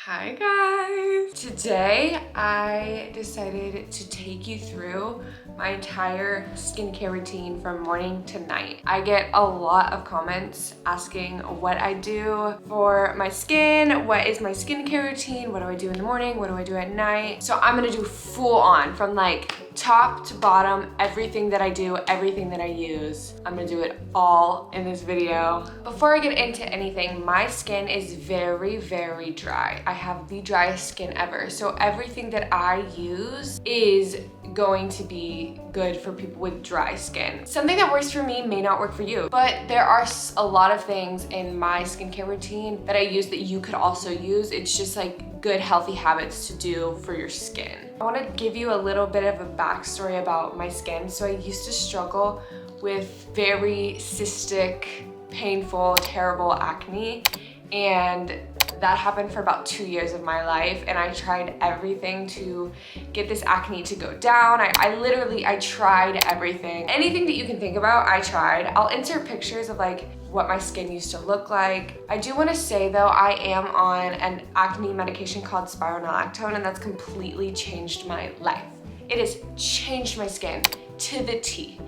Hi guys! Today I decided to take you through my entire skincare routine from morning to night. I get a lot of comments asking what I do for my skin, what is my skincare routine, what do I do in the morning, what do I do at night. So I'm gonna do full on from like top to bottom, everything that I do, everything that I use. I'm gonna do it all in this video. Before I get into anything, my skin is very, very dry. I have the driest skin ever. So everything that I use is going to be good for people with dry skin. Something that works for me may not work for you, but there are a lot of things in my skincare routine that I use that you could also use. It's just like good, healthy habits to do for your skin. I want to give you a little bit of a backstory about my skin. So I used to struggle with very cystic, painful, terrible acne, and that happened for about 2 years of my life, and I tried everything to get this acne to go down. I tried everything. Anything that you can think about, I tried. I'll insert pictures of like what my skin used to look like. I do want to say though, I am on an acne medication called spironolactone, and that's completely changed my life. It has changed my skin to the T.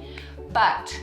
But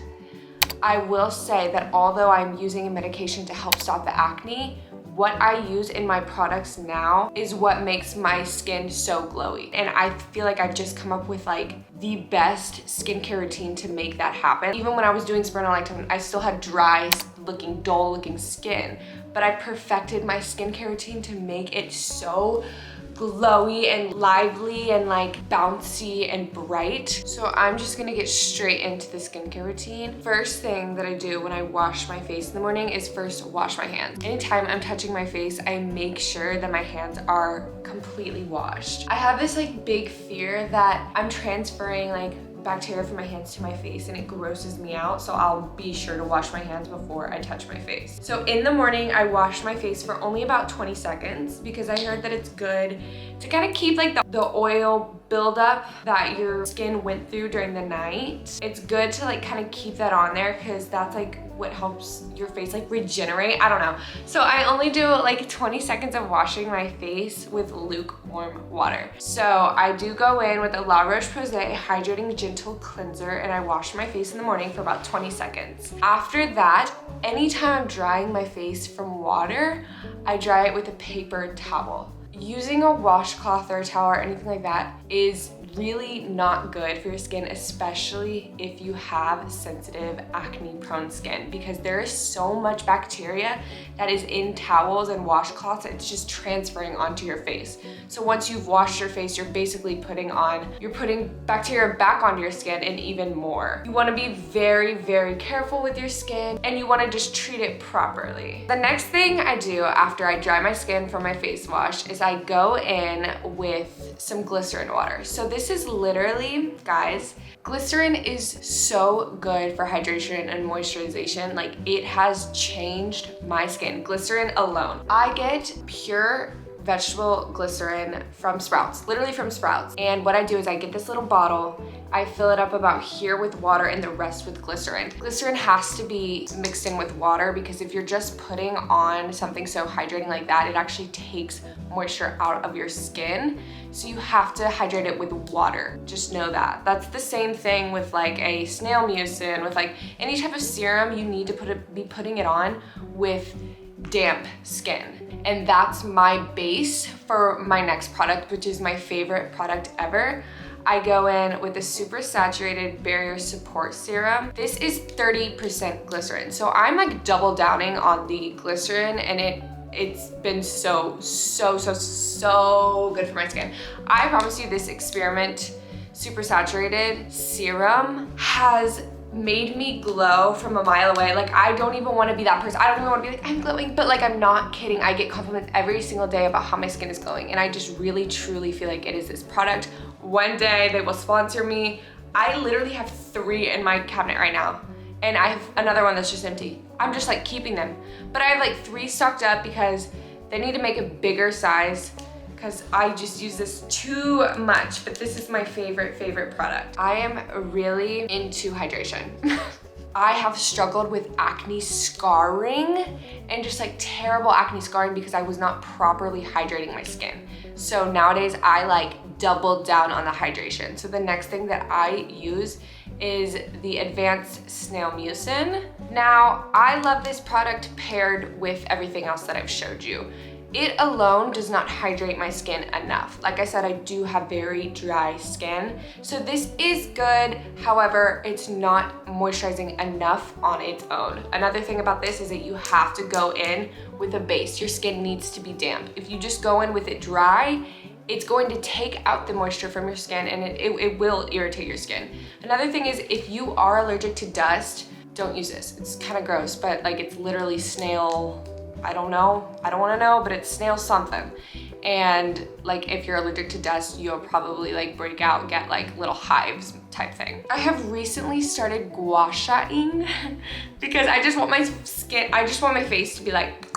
I will say that although I'm using a medication to help stop the acne, what I use in my products now is what makes my skin so glowy. And I feel like I've just come up with like the best skincare routine to make that happen. Even when I was doing spironolactone, I still had dry looking, dull looking skin, but I perfected my skincare routine to make it so glowy and lively and like bouncy and bright. So I'm just gonna get straight into the skincare routine. First thing that I do when I wash my face in the morning is first wash my hands. Anytime I'm touching my face, I make sure that my hands are completely washed. I have this like big fear that I'm transferring like bacteria from my hands to my face and it grosses me out, so I'll be sure to wash my hands before I touch my face. So in the morning, I wash my face for only about 20 seconds because I heard that it's good to kind of keep like the oil buildup that your skin went through during the night. It's good to like kind of keep that on there because that's like what helps your face like regenerate. I don't know. So I only do like 20 seconds of washing my face with lukewarm water. So I do go in with a La Roche-Posay Hydrating Gentle Cleanser and I wash my face in the morning for about 20 seconds. After that, anytime I'm drying my face from water, I dry it with a paper towel. Using a washcloth or a towel or anything like that is really not good for your skin, especially if you have sensitive acne prone skin, because there is so much bacteria that is in towels and washcloths. It's just transferring onto your face. So once you've washed your face, you're basically putting bacteria back onto your skin and even more. You want to be very, very careful with your skin and you want to just treat it properly. The next thing I do after I dry my skin from my face wash is I go in with some glycerin water. So this is literally, guys, glycerin is so good for hydration and moisturization. Like, it has changed my skin. Glycerin alone. I get pure vegetable glycerin from Sprouts, literally from Sprouts. And what I do is I get this little bottle, I fill it up about here with water and the rest with glycerin. Glycerin has to be mixed in with water because if you're just putting on something so hydrating like that, it actually takes moisture out of your skin. So you have to hydrate it with water. Just know that. That's the same thing with like a snail mucin, with like any type of serum, you need to be putting it on with damp skin. And that's my base for my next product, which is my favorite product ever. I go in with a super saturated barrier support serum. This is 30% glycerin. So I'm like double downing on the glycerin, and it's been so good for my skin. I promise you, this experiment super saturated serum has made me glow from a mile away. Like, I don't even want to be that person. I don't even want to be like, I'm glowing, but like, I'm not kidding. I get compliments every single day about how my skin is glowing, and I just really truly feel like it is this product. One day they will sponsor me. I literally have 3 in my cabinet right now, and I have another one that's just empty. I'm just like keeping them, but I have like 3 stocked up because they need to make a bigger size because I just use this too much, but this is my favorite product. I am really into hydration. I have struggled with acne scarring and just like terrible acne scarring because I was not properly hydrating my skin. So nowadays I like double down on the hydration. So the next thing that I use is the Advanced Snail Mucin. Now, I love this product paired with everything else that I've showed you. It alone does not hydrate my skin enough. Like I said, I do have very dry skin. So this is good. However, it's not moisturizing enough on its own. Another thing about this is that you have to go in with a base. Your skin needs to be damp. If you just go in with it dry, it's going to take out the moisture from your skin and it will irritate your skin. Another thing is if you are allergic to dust, don't use this. It's kind of gross, but like it's literally snail, I don't wanna know, but it's snail something. And like if you're allergic to dust, you'll probably like break out, get like little hives type thing. I have recently started gua sha-ing because I just want my face to be like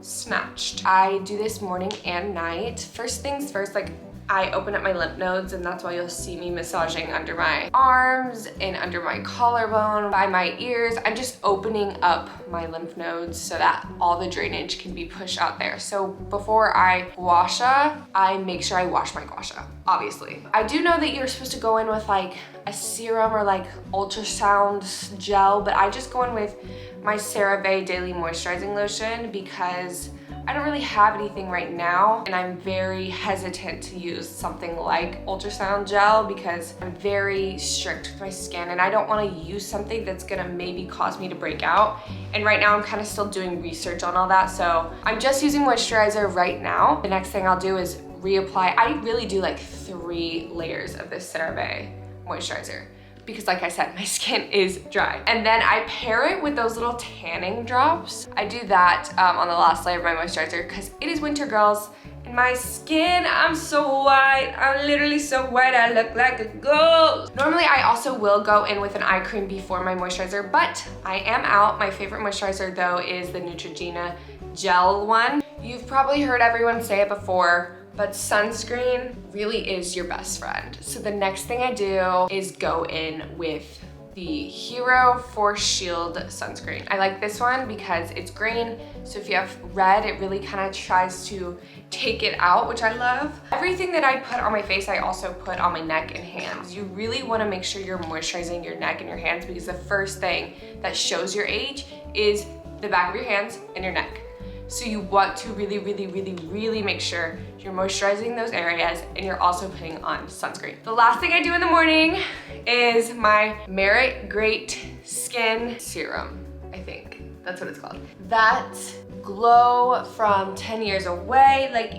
snatched. I do this morning and night. First things first, like I open up my lymph nodes and that's why you'll see me massaging under my arms and under my collarbone, by my ears. I'm just opening up my lymph nodes so that all the drainage can be pushed out there. So before I gua sha, I make sure I wash my gua sha, obviously. I do know that you're supposed to go in with like a serum or like ultrasound gel, but I just go in with my CeraVe Daily Moisturizing Lotion because I don't really have anything right now and I'm very hesitant to use something like ultrasound gel because I'm very strict with my skin and I don't want to use something that's gonna maybe cause me to break out. And right now I'm kind of still doing research on all that, so I'm just using moisturizer right now. The next thing I'll do is reapply. I really do like 3 layers of this CeraVe moisturizer because like I said, my skin is dry. And then I pair it with those little tanning drops. I do that on the last layer of my moisturizer because it is winter, girls, and my skin, I'm so white. I'm literally so white, I look like a ghost. Normally, I also will go in with an eye cream before my moisturizer, but I am out. My favorite moisturizer though is the Neutrogena gel one. You've probably heard everyone say it before, but sunscreen really is your best friend. So the next thing I do is go in with the Hero Force Shield sunscreen. I like this one because it's green, so if you have red, it really kind of tries to take it out, which I love. Everything that I put on my face, I also put on my neck and hands. You really want to make sure you're moisturizing your neck and your hands because the first thing that shows your age is the back of your hands and your neck. So you want to really make sure you're moisturizing those areas and you're also putting on sunscreen. The last thing I do in the morning is my Merit Great Skin Serum, I think. That's what it's called. That glow from 10 years away, like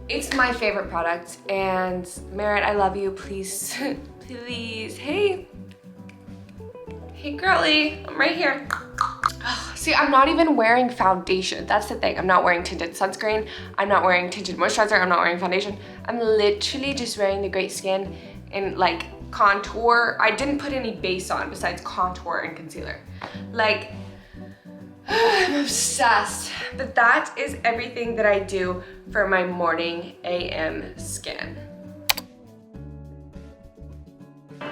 it's my favorite product. And Merit, I love you, please, please. Hey girly, I'm right here. See, I'm not even wearing foundation. That's the thing. I'm not wearing tinted sunscreen. I'm not wearing tinted moisturizer. I'm not wearing foundation. I'm literally just wearing the Great Skin and like contour. I didn't put any base on besides contour and concealer. Like, I'm obsessed. But that is everything that I do for my morning AM skin.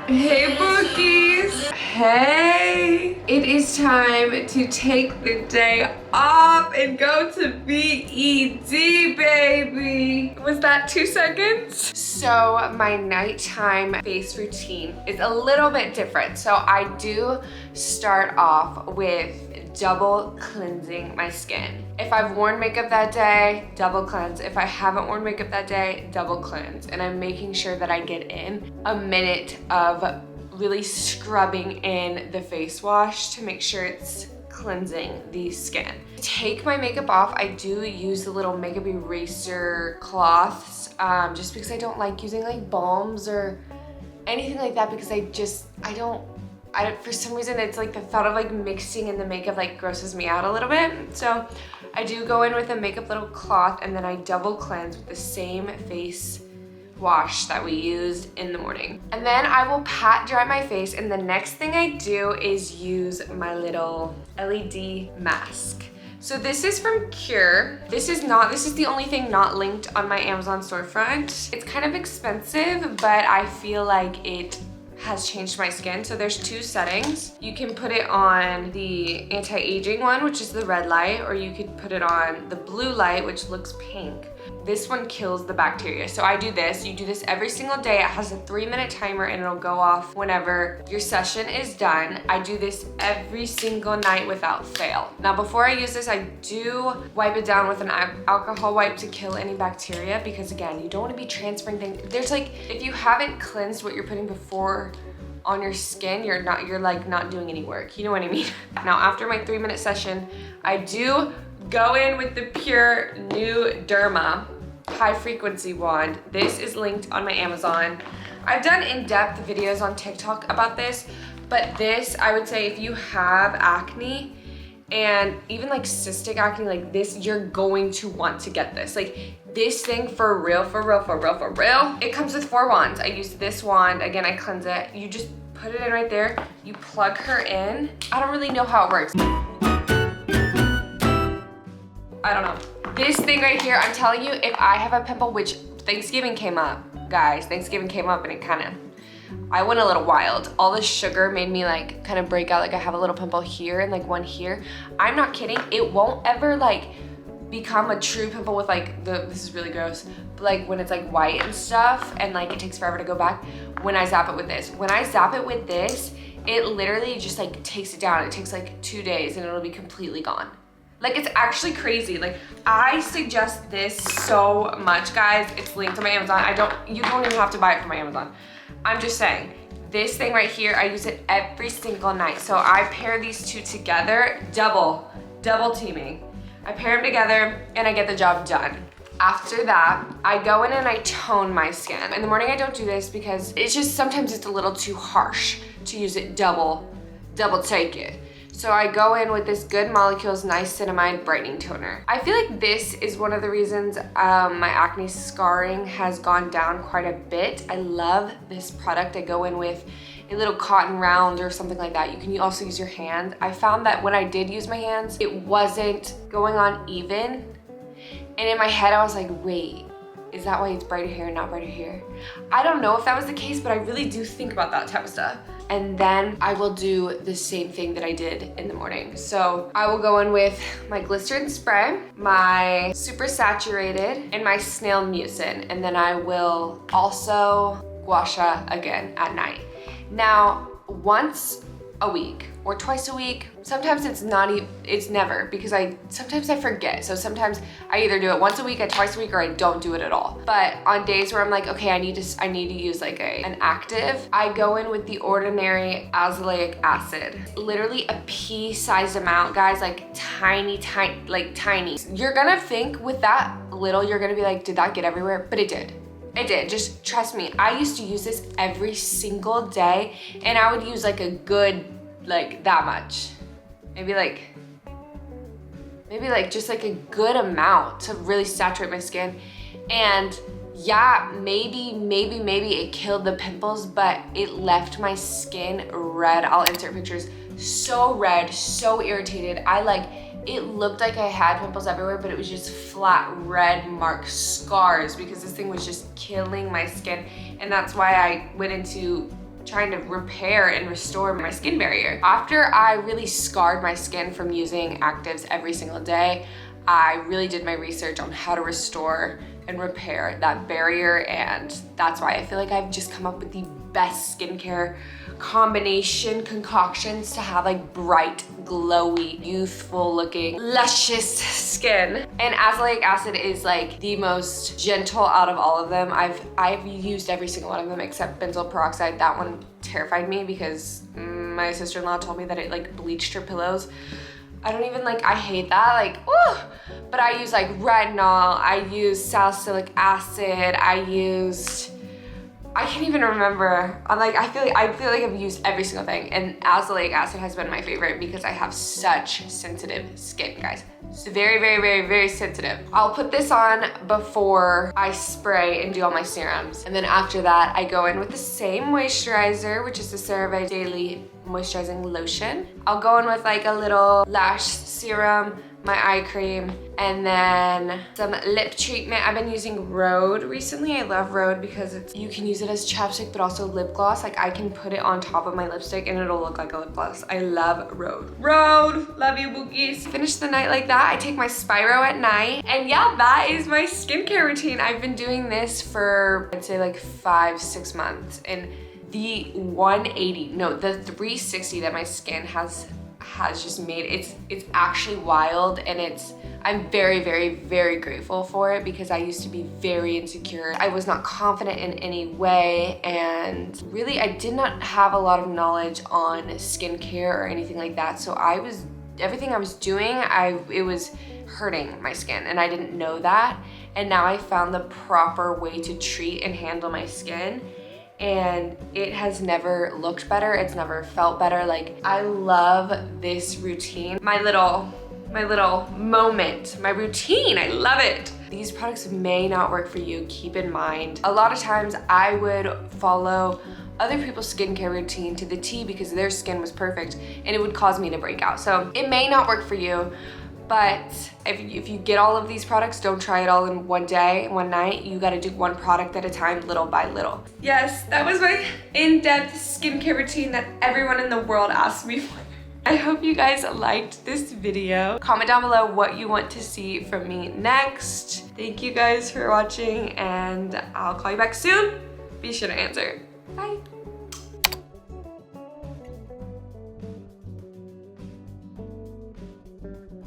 Hey bookies! Hey! It is time to take the day off and go to BED, baby! Was that 2 seconds? So my nighttime face routine is a little bit different. So I do start off with double cleansing my skin. If I've worn makeup that day, double cleanse. If I haven't worn makeup that day, double cleanse. And I'm making sure that I get in a minute of really scrubbing in the face wash to make sure it's cleansing the skin. To take my makeup off, I do use the little makeup eraser cloths just because I don't like using like balms or anything like that because I don't, for some reason, it's like the thought of like mixing in the makeup like grosses me out a little bit. So I do go in with a makeup little cloth and then I double cleanse with the same face wash that we used in the morning. And then I will pat dry my face and the next thing I do is use my little LED mask. So this is from Cure. This is the only thing not linked on my Amazon storefront. It's kind of expensive, but I feel like it has changed my skin. So there's 2 settings. You can put it on the anti-aging one, which is the red light, or you could put it on the blue light, which looks pink. This one kills the bacteria. So I do this, you do this every single day. It has a 3-minute timer and it'll go off whenever your session is done. I do this every single night without fail. Now before I use this, I do wipe it down with an alcohol wipe to kill any bacteria, because again, you don't want to be transferring things. There's like, if you haven't cleansed what you're putting before on your skin, you're like not doing any work. You know what I mean? Now after my 3-minute session, I do go in with the Pure New Derma high frequency wand. This is linked on my Amazon. I've done in-depth videos on TikTok about this, but this, I would say if you have acne and even like cystic acne like this, you're going to want to get this. Like this thing for real, for real, for real, for real. It comes with 4 wands. I use this wand. Again, I cleanse it. You just put it in right there. You plug her in. I don't really know how it works. I don't know. This thing right here, I'm telling you, if I have a pimple, which Thanksgiving came up, guys, Thanksgiving came up and it kind of, I went a little wild. All the sugar made me like kind of break out. Like I have a little pimple here and like one here. I'm not kidding. It won't ever like become a true pimple with like this is really gross, but like when it's like white and stuff and like it takes forever to go back when I zap it with this. When I zap it with this, it literally just like takes it down. It takes like 2 days and it'll be completely gone. Like it's actually crazy. Like I suggest this so much, guys. It's linked to my Amazon. You don't even have to buy it from my Amazon. I'm just saying, this thing right here, I use it every single night. So I pair these 2 together, double teaming. I pair them together and I get the job done. After that, I go in and I tone my skin. In the morning I don't do this because it's just, sometimes it's a little too harsh to use it double take it. So I go in with this Good Molecules Niacinamide Brightening Toner. I feel like this is one of the reasons my acne scarring has gone down quite a bit. I love this product. I go in with a little cotton round or something like that. You can also use your hand. I found that when I did use my hands, it wasn't going on even. And in my head, I was like, wait, is that why it's brighter here and not brighter here? I don't know if that was the case, but I really do think about that type of stuff. And then I will do the same thing that I did in the morning. So I will go in with my glycerin spray, my super saturated, and my snail mucin. And then I will also gua sha again at night. Now, once a week or twice a week, sometimes it's never, because sometimes I forget. So sometimes I either do it once a week, twice a week, or I don't do it at all. But on days where I'm like, okay, I need to use like an active, I go in with the Ordinary azelaic acid. Literally a pea-sized amount, guys, like tiny. You're gonna think with that little, you're gonna be like, did that get everywhere? But it did. It did, just trust me. I used to use this every single day and I would use like a good, like that much. Maybe like just like a good amount to really saturate my skin. And yeah, maybe it killed the pimples, but it left my skin red. I'll insert pictures. So red, so irritated. It looked like I had pimples everywhere, but it was just flat red mark scars because this thing was just killing my skin. And that's why I went into trying to repair and restore my skin barrier. After I really scarred my skin from using actives every single day, I really did my research on how to restore and repair that barrier. And that's why I feel like I've just come up with the best skincare combination concoctions to have like bright, glowy, youthful looking, luscious skin. And azelaic acid is like the most gentle out of all of them. I've used every single one of them except benzoyl peroxide. That one terrified me because my sister-in-law told me that it like bleached her pillows. I don't even I hate that, but I use like retinol, I use salicylic acid, I can't even remember. I feel like I've used every single thing, and azelaic acid has been my favorite because I have such sensitive skin, guys. It's very, very, very, very sensitive. I'll put this on before I spray and do all my serums. And then after that, I go in with the same moisturizer, which is the CeraVe Daily Moisturizing Lotion. I'll go in with like a little lash serum, my eye cream, and then some lip treatment. I've been using Rhode recently. I love Rhode because you can use it as chapstick but also lip gloss. Like I can put it on top of my lipstick and it'll look like a lip gloss. I love Rhode. Rhode, love you bookies. Finish the night like that. I take my Spyro at night, and yeah, that is my skincare routine. I've been doing this for I'd say like 5-6 months, and the 360 that my skin has just made, it's actually wild, and I'm very, very, very grateful for it because I used to be very insecure. I was not confident in any way, and really I did not have a lot of knowledge on skincare or anything like that. So everything I was doing, it was hurting my skin, and I didn't know that. And now I found the proper way to treat and handle my skin, and it has never looked better. It's never felt better. Like, I love this routine. My little moment, my routine, I love it. These products may not work for you, keep in mind. A lot of times I would follow other people's skincare routine to the T because their skin was perfect, and it would cause me to break out. So it may not work for you, but if you get all of these products, don't try it all in one day, one night. You gotta do one product at a time, little by little. Yes, that was my in-depth skincare routine that everyone in the world asked me for. I hope you guys liked this video. Comment down below what you want to see from me next. Thank you guys for watching, and I'll call you back soon. Be sure to answer. Bye.